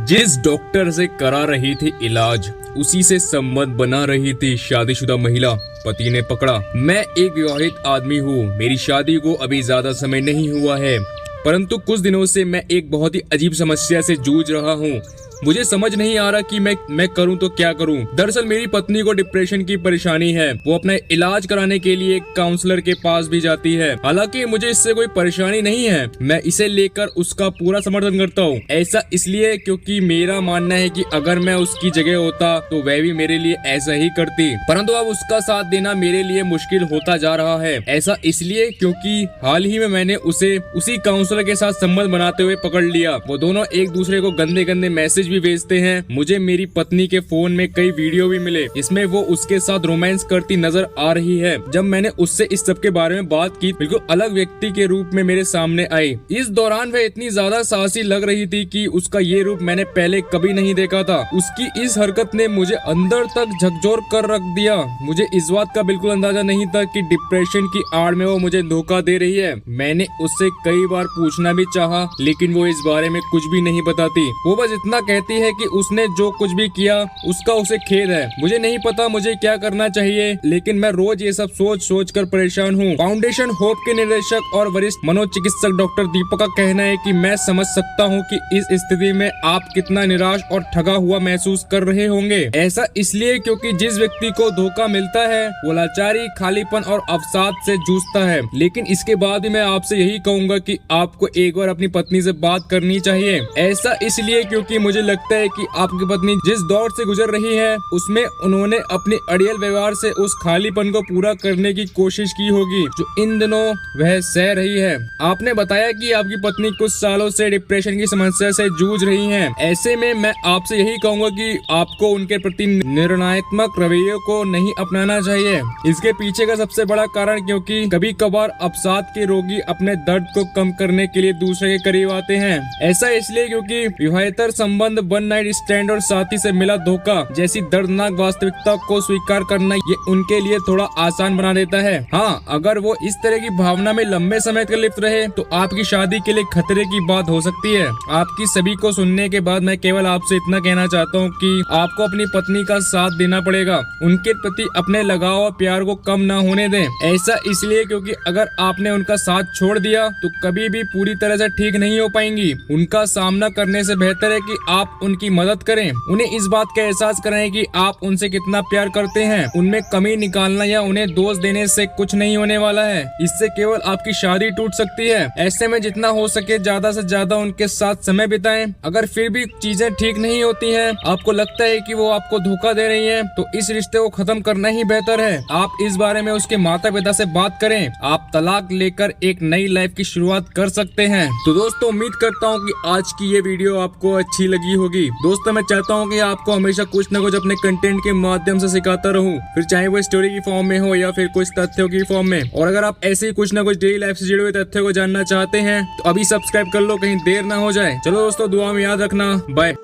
जिस डॉक्टर से करा रही थी इलाज, उसी से संबंध बना रही थी शादीशुदा महिला, पति ने पकड़ा। मैं एक विवाहित आदमी हूँ, मेरी शादी को अभी ज्यादा समय नहीं हुआ है, परंतु कुछ दिनों से मैं एक बहुत ही अजीब समस्या से जूझ रहा हूँ। मुझे समझ नहीं आ रहा कि मैं करूं तो क्या करूं। दरअसल मेरी पत्नी को डिप्रेशन की परेशानी है। वो अपना इलाज कराने के लिए एक काउंसलर के पास भी जाती है। हालांकि मुझे इससे कोई परेशानी नहीं है, मैं इसे लेकर उसका पूरा समर्थन करता हूं। ऐसा इसलिए क्योंकि मेरा मानना है कि अगर मैं उसकी जगह होता तो वह भी मेरे लिए ऐसा ही करती, परंतु अब उसका साथ देना मेरे लिए मुश्किल होता जा रहा है। ऐसा इसलिए क्योंकि हाल ही में मैंने उसे उसी काउंसलर के साथ संबंध बनाते हुए पकड़ लिया। वो दोनों एक दूसरे को गंदे गंदे मैसेज भी भेजते हैं। मुझे मेरी पत्नी के फोन में कई वीडियो भी मिले, इसमें वो उसके साथ रोमांस करती नजर आ रही है। जब मैंने उससे इस सब के बारे में बात की, बिल्कुल अलग व्यक्ति के रूप में मेरे सामने आई। इस दौरान वह इतनी ज्यादा साहसी लग रही थी कि उसका ये रूप मैंने पहले कभी नहीं देखा था। उसकी इस हरकत ने मुझे अंदर तक झकझोर कर रख दिया। मुझे इस बात का बिल्कुल अंदाजा नहीं था कि डिप्रेशन की आड़ में वो मुझे धोखा दे रही है। मैंने उससे कई बार पूछना भी चाहा, लेकिन वो इस बारे में कुछ भी नहीं बताती। वो बस इतना कहती है कि उसने जो कुछ भी किया उसका उसे खेद है। मुझे नहीं पता मुझे क्या करना चाहिए, लेकिन मैं रोज ये सब सोच कर परेशान हूँ। फाउंडेशन होप के निदेशक और वरिष्ठ मनोचिकित्सक डॉक्टर दीपक का कहना है कि मैं समझ सकता हूँ कि इस स्थिति में आप कितना निराश और ठगा हुआ महसूस कर रहे होंगे। ऐसा इसलिए क्योंकि जिस व्यक्ति को धोखा मिलता है वो लाचारी, खालीपन और अवसाद से जूझता है। लेकिन इसके बाद भी मैं आपसे यही कहूँगा कि आपको एक बार अपनी पत्नी से बात करनी चाहिए। ऐसा इसलिए क्योंकि मुझे लगता है कि आपकी पत्नी जिस दौर से गुजर रही है उसमें उन्होंने अपने अड़ियल व्यवहार से उस खालीपन को पूरा करने की कोशिश की होगी जो इन दिनों वह सह रही है। आपने बताया कि आपकी पत्नी कुछ सालों से डिप्रेशन की समस्या से जूझ रही हैं। ऐसे में मैं आपसे यही कहूँगा कि आपको उनके प्रति निर्णयात्मक रवैये को नहीं अपनाना चाहिए। इसके पीछे का सबसे बड़ा कारण क्योंकि कभी कभार अवसाद के रोगी अपने दर्द को कम करने के लिए दूसरे के करीब आते हैं। ऐसा इसलिए क्योंकि विवाहेतर संबंध, वन नाइट स्टैंड और साथी से मिला धोखा जैसी दर्दनाक वास्तविकता को स्वीकार करना ये उनके लिए थोड़ा आसान बना देता है। हाँ, अगर वो इस तरह की भावना में लंबे समय तक लिप्त रहे तो आपकी शादी के लिए खतरे की बात हो सकती है। आपकी सभी को सुनने के बाद मैं केवल आपसे इतना कहना चाहता हूँ कि आपको अपनी पत्नी का साथ देना पड़ेगा। उनके प्रति अपने लगाव और प्यार को कम ना होने दें। ऐसा इसलिए क्योंकि अगर आपने उनका साथ छोड़ दिया तो कभी भी पूरी तरह से ठीक नहीं हो पाएंगी। उनका सामना करने से बेहतर है कि आप उनकी मदद करें। उन्हें इस बात का एहसास कराएं कि आप उनसे कितना प्यार करते हैं। उनमें कमी निकालना या उन्हें दोष देने से कुछ नहीं होने वाला है। इससे केवल आपकी शादी टूट सकती है। ऐसे में जितना हो सके ज्यादा से ज्यादा उनके साथ समय बिताएं। अगर फिर भी चीजें ठीक नहीं होती हैं, आपको लगता है कि वो आपको धोखा दे रही है, तो इस रिश्ते को खत्म करना ही बेहतर है। आप इस बारे में उसके माता पिता से बात करें। आप तलाक लेकर एक नई लाइफ की शुरुआत कर सकते हैं। तो दोस्तों, उम्मीद करता हूँ कि आज की ये वीडियो आपको अच्छी लगी होगी। दोस्तों, मैं चाहता हूँ कि आपको हमेशा कुछ न कुछ अपने कंटेंट के माध्यम से सिखाता रहूं, फिर चाहे वो स्टोरी की फॉर्म में हो या फिर कुछ तथ्यों की फॉर्म में। और अगर आप ऐसे ही कुछ न कुछ डेली लाइफ से जुड़े हुए तथ्यों को जानना चाहते हैं तो अभी सब्सक्राइब कर लो, कहीं देर ना हो जाए। चलो दोस्तों, दुआ में याद रखना। बाय।